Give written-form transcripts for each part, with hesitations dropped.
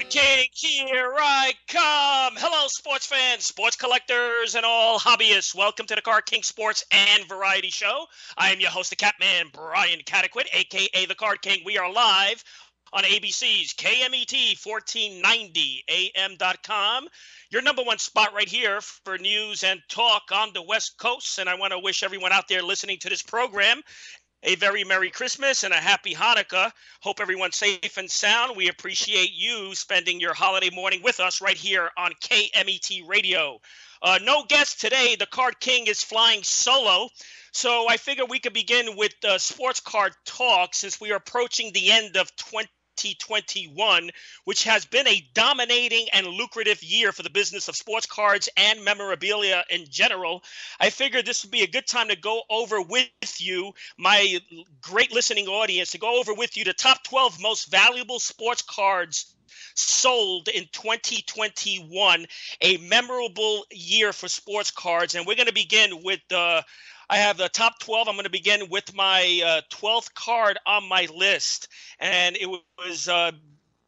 Card King, here I come. Hello, sports fans, sports collectors, and all hobbyists. Welcome to the Card King Sports and Variety Show. I am your host, the Catman, Brian Cataquet, a.k.a. the Card King. We are live on ABC's KMET 1490 AM.com. Your number one spot right here for news and talk on the West Coast. And I want to wish everyone out there listening to this program a very Merry Christmas and a Happy Hanukkah. Hope everyone's safe and sound. We appreciate you spending your holiday morning with us right here on KMET Radio. No guest today. The Card King is flying solo. So I figure we could begin with Sports Card Talk since we are approaching the end of 2021, which has been a dominating and lucrative year for the business of sports cards and memorabilia in general. I figured this would be a good time to go over with you, my great listening audience, to go over with you the top 12 most valuable sports cards sold in 2021, a memorable year for sports cards. And we're going to begin with I have the top 12. I'm going to begin with my 12th card on my list. And it was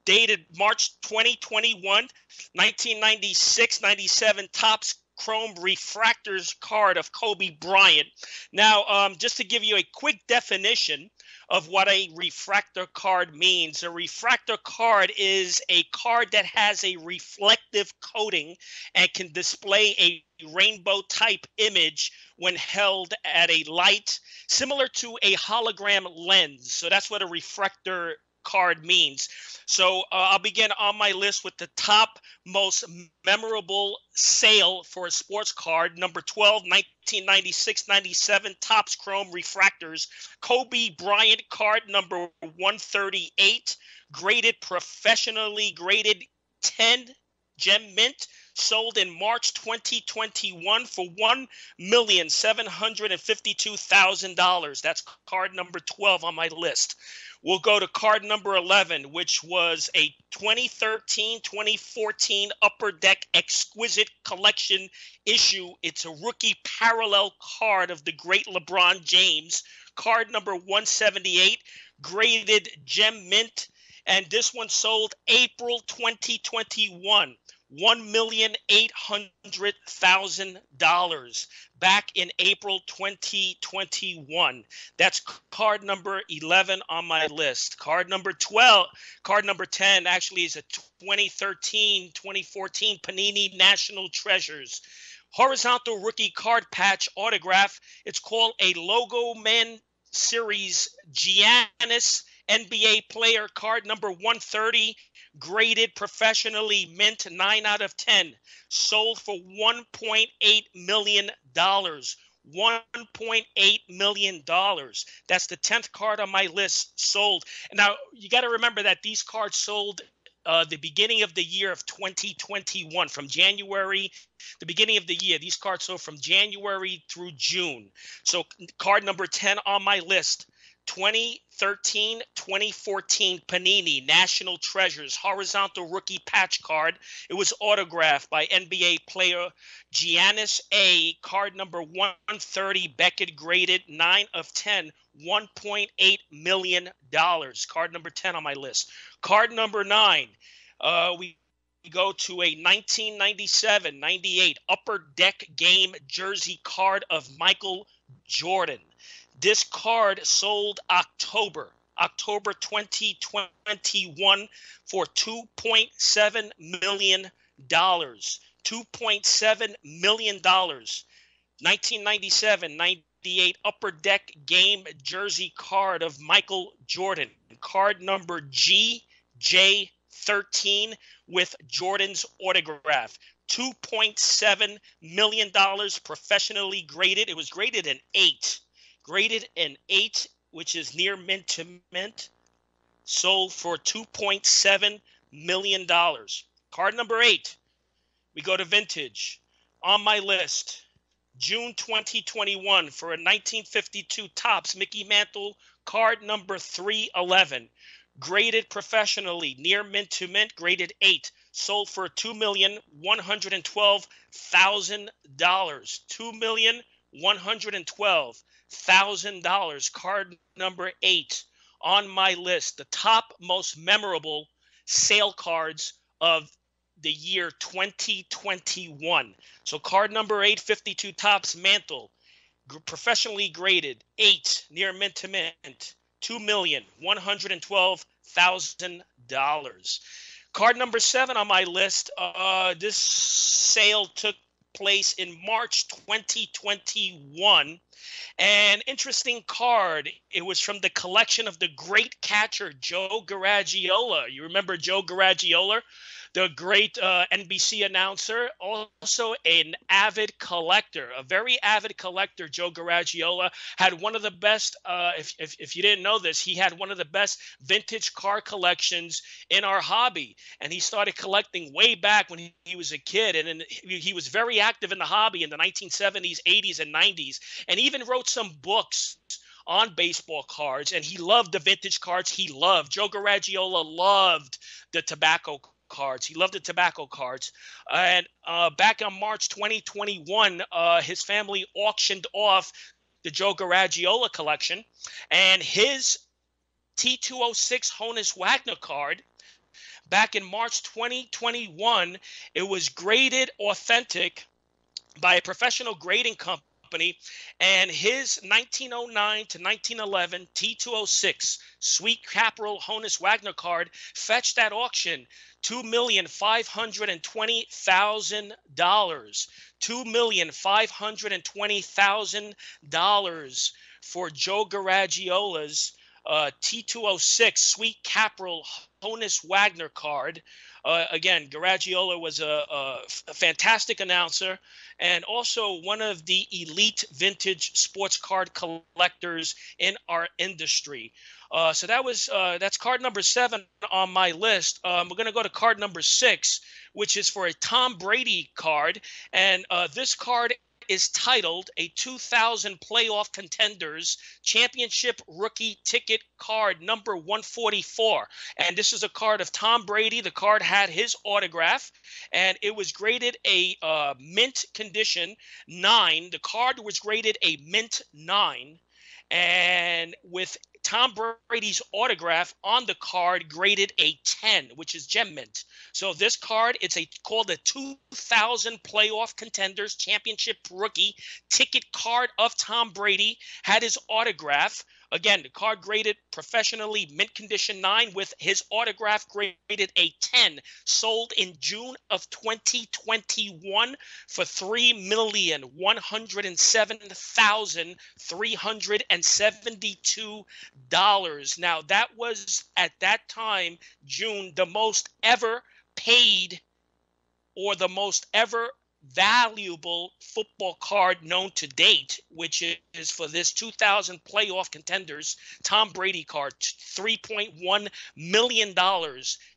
dated March 2021, 1996-97 Topps Chrome Refractors card of Kobe Bryant. Now, just to give you a quick definition of what a refractor card means. A refractor card is a card that has a reflective coating and can display a rainbow type image when held at a light, similar to a hologram lens. So that's what a refractor card means. So I'll begin on my list with the top most memorable sale for a sports card. Number 12, 1996-97 Topps Chrome Refractors. Kobe Bryant card number 138. Graded, professionally graded 10 gem mint. Sold in March 2021 for $1,752,000. That's card number 12 on my list. We'll go to card number 11, which was a 2013-2014 Upper Deck Exquisite Collection issue. It's a rookie parallel card of the great LeBron James. Card number 178, graded gem mint. And this one sold April 2021. $1,800,000 back in April 2021. That's card number 11 on my list. Card number 10 actually is a 2013-2014 Panini National Treasures. Horizontal rookie card patch autograph. It's called a Logo Man Series Giannis NBA player card number 130. Graded professionally mint 9 out of 10. Sold for $1.8 million. $1.8 million. That's the 10th card on my list sold. And now you got to remember that these cards sold the beginning of the year of 2021, from January, the beginning of the year. These cards sold from January through June. So card number 10 on my list. 2013-2014 Panini National Treasures horizontal rookie patch card. It was autographed by NBA player Giannis A. Card number 130, Beckett, graded 9 of 10, $1.8 million. Card number 10 on my list. Card number 9, we go to a 1997-98 Upper Deck Game jersey card of Michael Jordan. This card sold October 2021 for $2.7 million. $2.7 million. 1997-98 Upper Deck Game jersey card of Michael Jordan. Card number GJ13 with Jordan's autograph. $2.7 million, professionally graded. It was graded an 8. Graded an 8, which is near mint to mint. Sold for $2.7 million. Card number 8, we go to vintage. On my list, June 2021 for a 1952 Topps Mickey Mantle card number 311. Graded professionally, near mint to mint, graded 8. Sold for $2,112,000. $2,112,000. Card number 8 on my list. The top most memorable sale cards of the year 2021. So card number 8, 52 Topps Mantle, professionally graded, 8, near mint to mint, $2,112,000. Card number 7 on my list, this sale took place in March 2021. An interesting card. It was from the collection of the great catcher, Joe Garagiola. You remember Joe Garagiola? The great NBC announcer, also an avid collector, a very avid collector. Joe Garagiola had one of the best, if you didn't know this, he had one of the best vintage car collections in our hobby. And he started collecting way back when he was a kid. And then he was very active in the hobby in the 1970s, 80s, and 90s, and even wrote some books on baseball cards. And he loved the vintage cards. Joe Garagiola loved the tobacco cards. He loved the tobacco cards. And back on March 2021, his family auctioned off the Joe Garagiola collection, and his T206 Honus Wagner card back in March 2021, it was graded authentic by a professional grading company, and his 1909 to 1911 T206 Sweet Capital Honus Wagner card fetched at auction $2,520,000. $2,520,000 for Joe Garagiola's T206 Sweet Capital Honus Wagner card. Again, Garagiola was a fantastic announcer and also one of the elite vintage sports card collectors in our industry. So that's card number 7 on my list. We're going to go to card number 6, which is for a Tom Brady card. And this card is titled a 2000 Playoff Contenders Championship Rookie Ticket Card number 144. And this is a card of Tom Brady. The card had his autograph, and it was graded a mint condition 9. The card was graded a mint 9. And with Tom Brady's autograph on the card graded a 10, which is gem mint. So this card, it's called a 2000 Playoff Contenders Championship Rookie Ticket Card of Tom Brady, had his autograph. Again, the card graded professionally mint condition 9 with his autograph graded a 10, sold in June of 2021 for $3,107,372. Now, that was at that time, June, the most ever paid or the most ever valuable football card known to date, which is for this 2000 Playoff Contenders Tom Brady card, $3.1 million,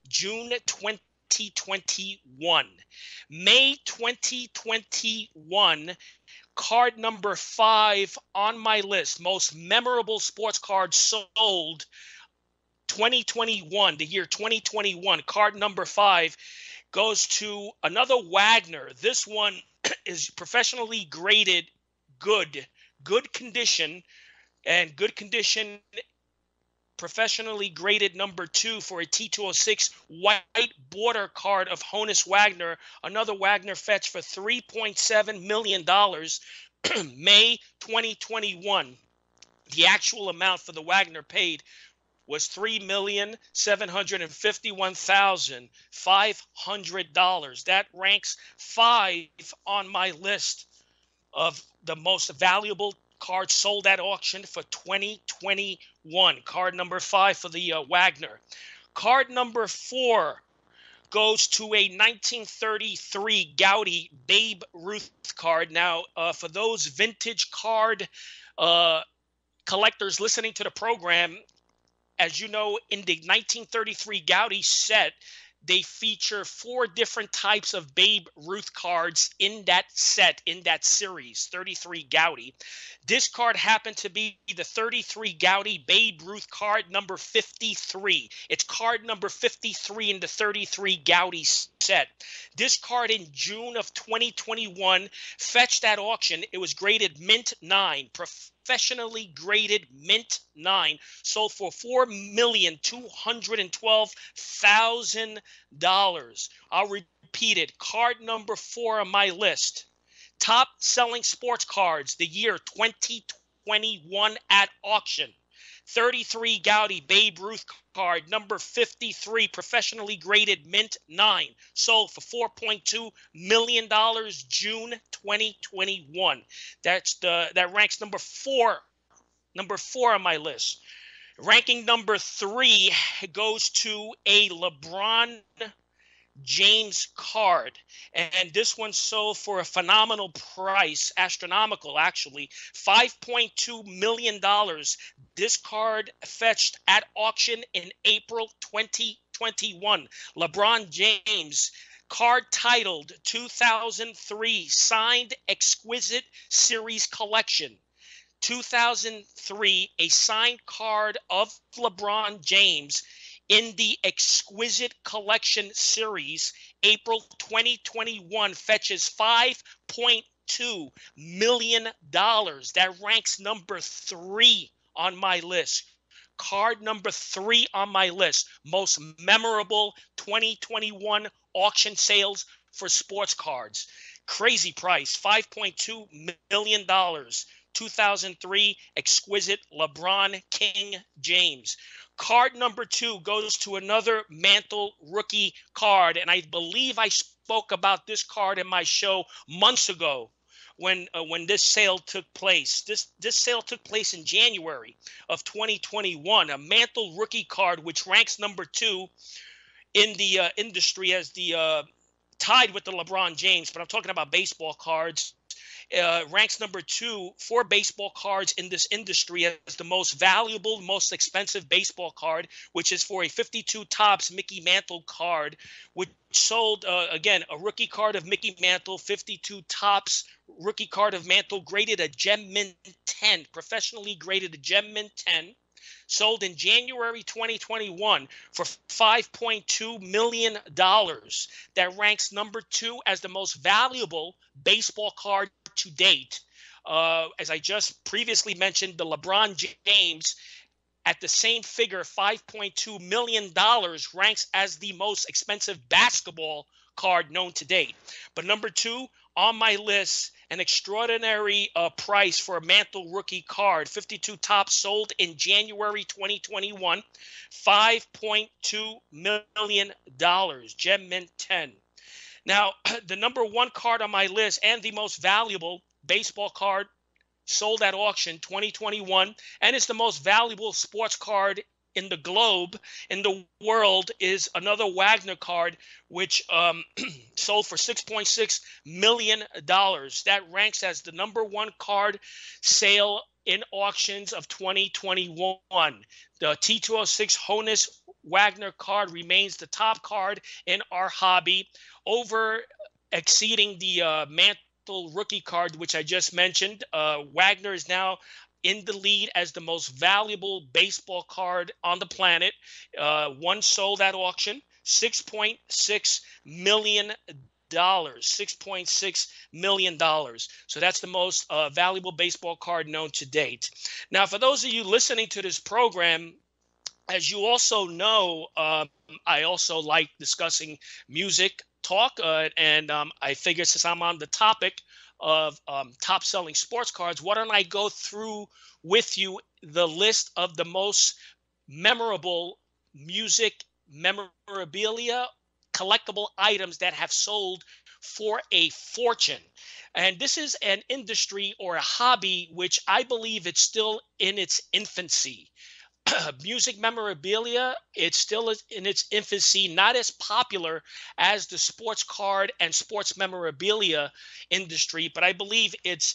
June 2021. May 2021, card number 5 on my list, most memorable sports cards sold 2021, the year 2021, card number 5 goes to another Wagner. This one is professionally graded good condition, and good condition professionally graded number 2 for a T206 white border card of Honus Wagner, another Wagner fetch for $3.7 million, May 2021. The actual amount for the Wagner paid was $3,751,500. That ranks 5 on my list of the most valuable cards sold at auction for 2021. Card number 5 for the Wagner. Card number 4 goes to a 1933 Gaudy Babe Ruth card. Now, for those vintage card collectors listening to the program, as you know, in the 1933 Gaudy set, they feature 4 different types of Babe Ruth cards in that set, in that series, 33 Gaudy. This card happened to be the 33 Gaudy Babe Ruth card number 53. It's card number 53 in the 33 Gaudy set. This card in June of 2021 fetched at auction. It was graded mint 9, professionally graded mint 9, sold for $4,212,000. I'll repeat it. Card number 4 on my list. Top selling sports cards the year 2021 at auction. 33 Gaudy Babe Ruth card number 53, professionally graded mint 9, sold for $4.2 million June 2021. That ranks number 4 on my list. Ranking number 3 goes to a LeBron James card, and this one sold for a phenomenal price, astronomical actually, $5.2 million. This card fetched at auction in April 2021. LeBron James card titled 2003 Signed Exquisite Series Collection. 2003, a signed card of LeBron James in the Exquisite Collection series, April 2021, fetches $5.2 million. That ranks number 3 on my list. Card number 3 on my list. Most memorable 2021 auction sales for sports cards. Crazy price, $5.2 million. 2003 Exquisite LeBron King James. Card number 2 goes to another Mantle rookie card, and I believe I spoke about this card in my show months ago when this sale took place. This sale took place in January of 2021. A Mantle rookie card, which ranks number 2 in the industry as the tied with the LeBron James, but I'm talking about baseball cards. Ranks number 2 for baseball cards in this industry as the most valuable, most expensive baseball card, which is for a 52 Topps Mickey Mantle card, which sold, again, a rookie card of Mickey Mantle, 52 Topps rookie card of Mantle, graded a Gem Mint 10, professionally graded a Gem Mint 10. Sold in January 2021 for $5.2 million. That ranks number 2 as the most valuable baseball card to date. As I just previously mentioned, the LeBron James at the same figure, $5.2 million, ranks as the most expensive basketball card known to date. But number 2 on my list, an extraordinary price for a Mantle rookie card, 52 Topps, sold in January 2021, $5.2 million, Gem Mint 10. Now, the number 1 card on my list and the most valuable baseball card sold at auction 2021, and it's the most valuable sports card in the globe, in the world, is another Wagner card, which sold for $6.6 million. That ranks as the number 1 card sale in auctions of 2021. The T206 Honus Wagner card remains the top card in our hobby, over exceeding the Mantle rookie card, which I just mentioned. Wagner is now in the lead as the most valuable baseball card on the planet. One sold at auction, $6.6 million. $6.6 million. So that's the most valuable baseball card known to date. Now, for those of you listening to this program, as you also know, I also like discussing music talk, and I figured since I'm on the topic of top selling sports cards, why don't I go through with you the list of the most memorable music memorabilia collectible items that have sold for a fortune. And this is an industry or a hobby which I believe it's still in its infancy. Music memorabilia, it's still in its infancy, not as popular as the sports card and sports memorabilia industry, but I believe it's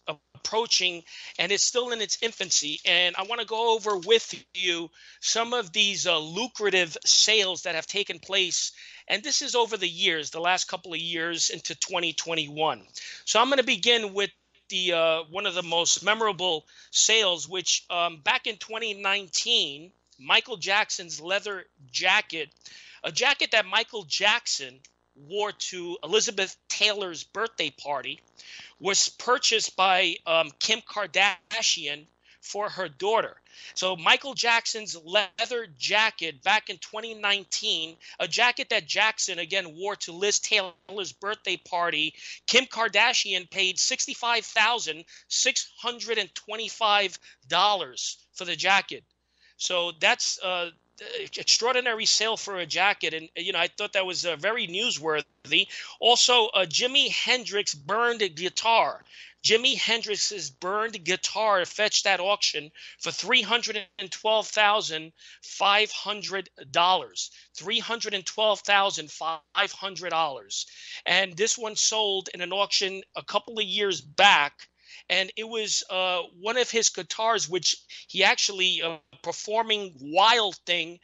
approaching, and it's still in its infancy. And I want to go over with you some of these lucrative sales that have taken place, and this is over the years, the last couple of years into 2021. So I'm going to begin with one of the most memorable sales, which back in 2019, Michael Jackson's leather jacket, a jacket that Michael Jackson wore to Elizabeth Taylor's birthday party was purchased by Kim Kardashian for her daughter. So Michael Jackson's leather jacket back in 2019, a jacket that Jackson again wore to Liz Taylor's birthday party, Kim Kardashian paid $65,625 for the jacket. So that's extraordinary sale for a jacket, and I thought that was very newsworthy. Also, Jimi Hendrix burned a guitar. Jimi Hendrix's burned guitar fetched at auction for $312,500. $312,500, and this one sold in an auction a couple of years back. And it was one of his guitars, which he actually performing Wild Thing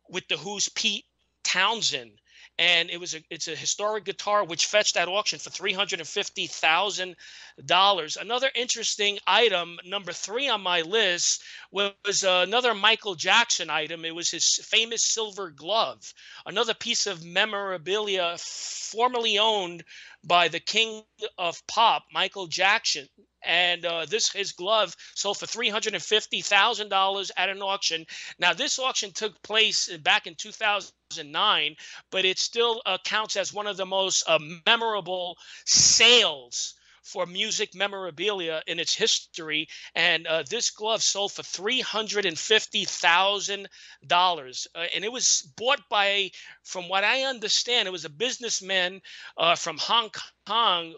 with the Who's Pete Townsend. And it's a historic guitar which fetched at auction for $350,000. Another interesting item, number 3 on my list, was another Michael Jackson item. It was his famous silver glove, another piece of memorabilia formerly owned by the king of pop, Michael Jackson. And his glove sold for $350,000 at an auction. Now, this auction took place back in 2009, but it still counts as one of the most memorable sales for music memorabilia in its history. And this glove sold for $350,000. And it was bought by, from what I understand, it was a businessman from Hong Kong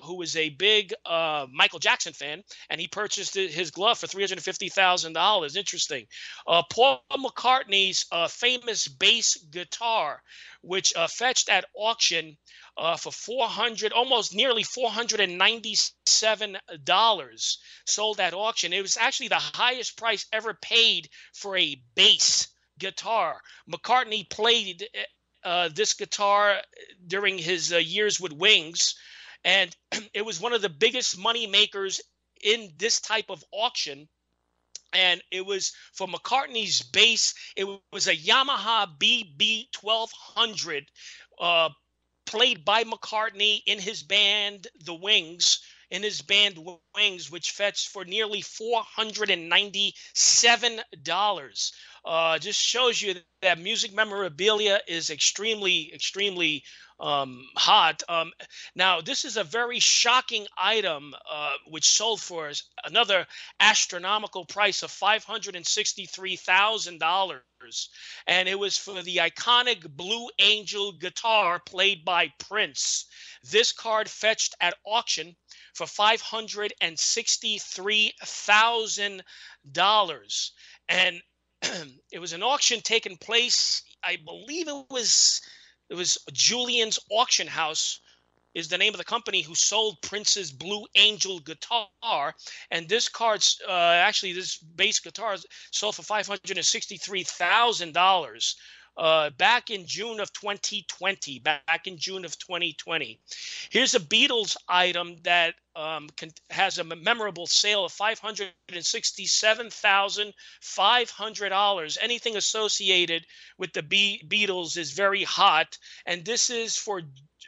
who was a big Michael Jackson fan, and he purchased his glove for $350,000. Interesting. Paul McCartney's famous bass guitar, which fetched at auction for almost nearly $497, sold at auction. It was actually the highest price ever paid for a bass guitar. McCartney played this guitar during his years with Wings, and it was one of the biggest money makers in this type of auction. And it was for McCartney's bass. It was a Yamaha BB 1200, played by McCartney in his band, The Wings, which fetched for nearly $497. Just shows you that music memorabilia is extremely, extremely hot. Now, this is a very shocking item, which sold for another astronomical price of $563,000. And it was for the iconic Blue Angel guitar played by Prince. This card fetched at auction for $563,000. And it was an auction taking place, I believe it was Julian's Auction House is the name of the company who sold Prince's Blue Angel guitar. And this card's this bass guitar sold for $563,000 back in June of 2020. Here's a Beatles item that has a memorable sale of $567,500. Anything associated with the Beatles is very hot, and this is for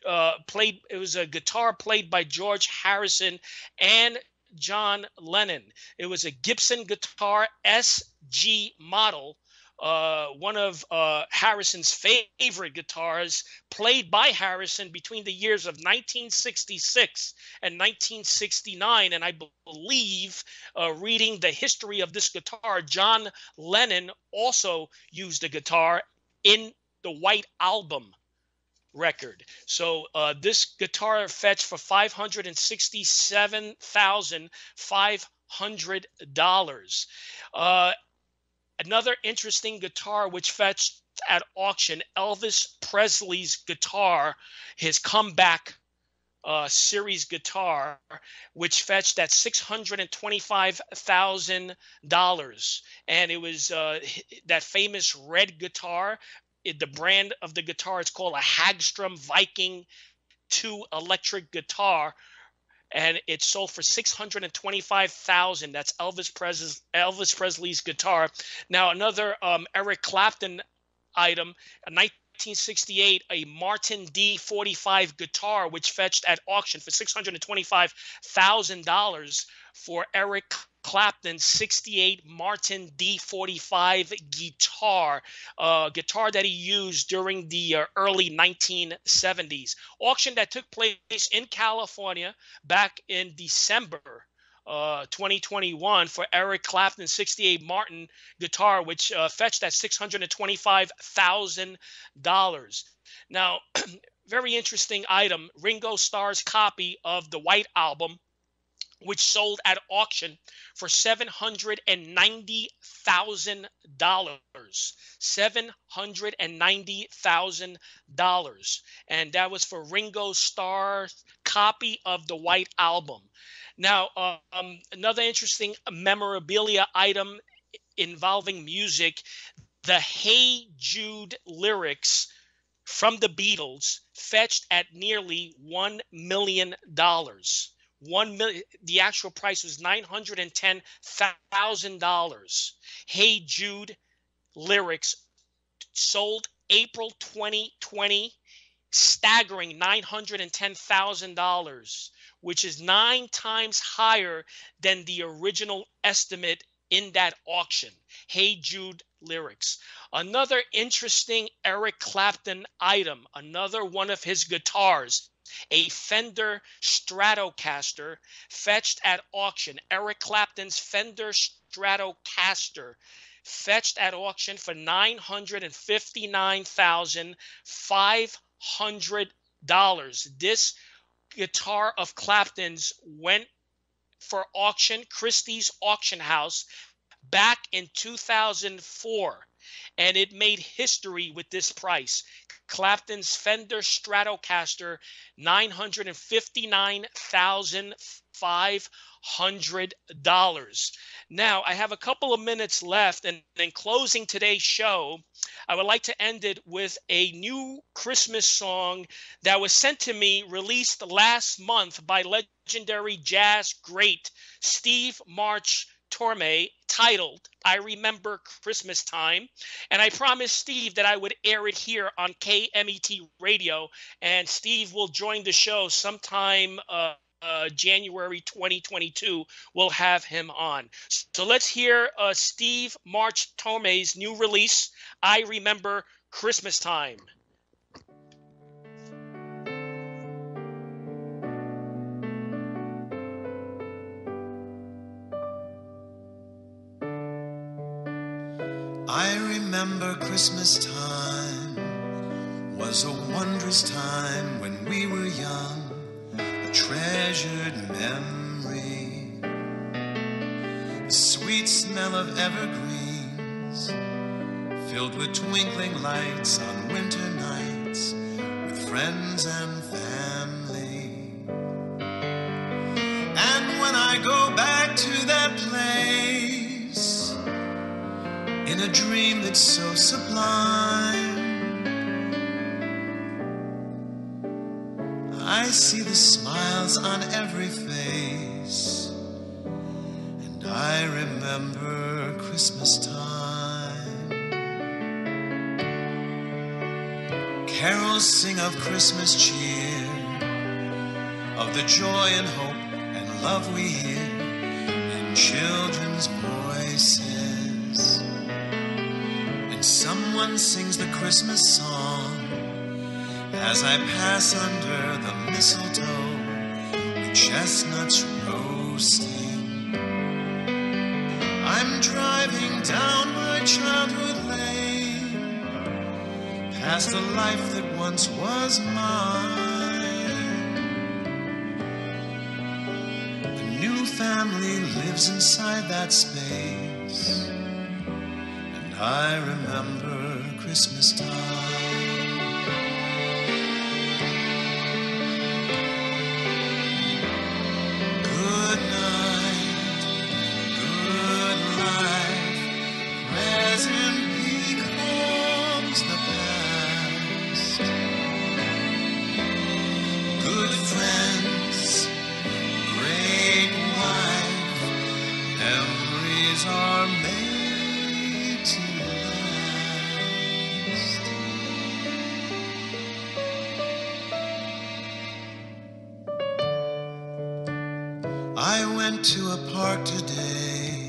it was a guitar played by George Harrison and John Lennon. It was a Gibson guitar SG model, one of Harrison's favorite guitars, played by Harrison between the years of 1966 and 1969. And I believe, reading the history of this guitar, John Lennon also used the guitar in the White Album record. So this guitar fetched for $567,500. Another interesting guitar which fetched at auction, Elvis Presley's guitar, his comeback series guitar, which fetched at $625,000. And it was that famous red guitar. The brand of the guitar is called a Hagstrom Viking 2 electric guitar, and it sold for $625,000. That's Elvis Presley's guitar. Now, another Eric Clapton item, a 1968 a Martin D45 guitar, which fetched at auction for $625,000 for Eric Clapton's 68 Martin D45 guitar, guitar that he used during the early 1970s. Auction that took place in California back in December 2021 for Eric Clapton's 68 Martin guitar, which fetched at $625,000. Now, very interesting item, Ringo Starr's copy of the White Album, which sold at auction for $790,000. $790,000. And that was for Ringo Starr's copy of the White Album. Now, another interesting memorabilia item involving music, the Hey Jude lyrics from the Beatles fetched at nearly $1 million. The actual price was $910,000. Hey Jude lyrics sold April 2020, staggering $910,000, which is 9 times higher than the original estimate in that auction. Hey Jude lyrics. Another interesting Eric Clapton item, another one of his guitars, a Fender Stratocaster, fetched at auction. Eric Clapton's Fender Stratocaster fetched at auction for $959,500. This guitar of Clapton's went for auction, Christie's auction house, back in 2004, and it made history with this price. Clapton's Fender Stratocaster, $959,500. Now, I have a couple of minutes left, and in closing today's show, I would like to end it with a new Christmas song that was sent to me, released last month by legendary jazz great Steve March-Torme, titled I Remember Christmastime. And I promised Steve that I would air it here on KMET Radio, and Steve will join the show sometime January 2022. We'll have him on. So let's hear Steve March-Torme's new release, I Remember Christmastime. I remember Christmas time was a wondrous time when we were young, a treasured memory. The sweet smell of evergreens filled with twinkling lights on winter nights with friends and family. And when I go back to that place, in a dream that's so sublime, I see the smiles on every face, and I remember Christmas time. Carols sing of Christmas cheer, of the joy and hope and love we hear in children's voices. Someone sings the Christmas song as I pass under the mistletoe with chestnuts roasting. I'm driving down my childhood lane, past a life that once was mine. A new family lives inside that space, I remember Christmas time. Good night, good life, present becomes the past. Good friends, great wife, memories are made to last. I went to a park today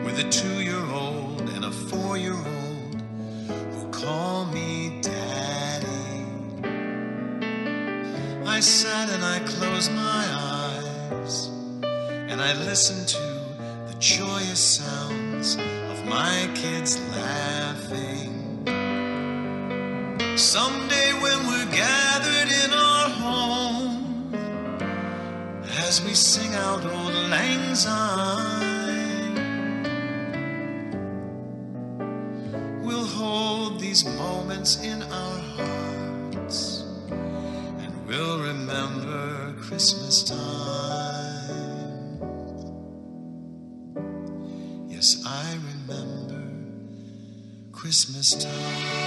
with a 2-year-old and a 4-year-old who call me Daddy. I sat and I closed my eyes and I listened to the joyous sounds of my kids laughing. Someday when we're gathered in our home, as we sing out Old Lang Syne, we'll hold these moments in our hearts and we'll remember Christmas time. Yes, I remember Christmas time.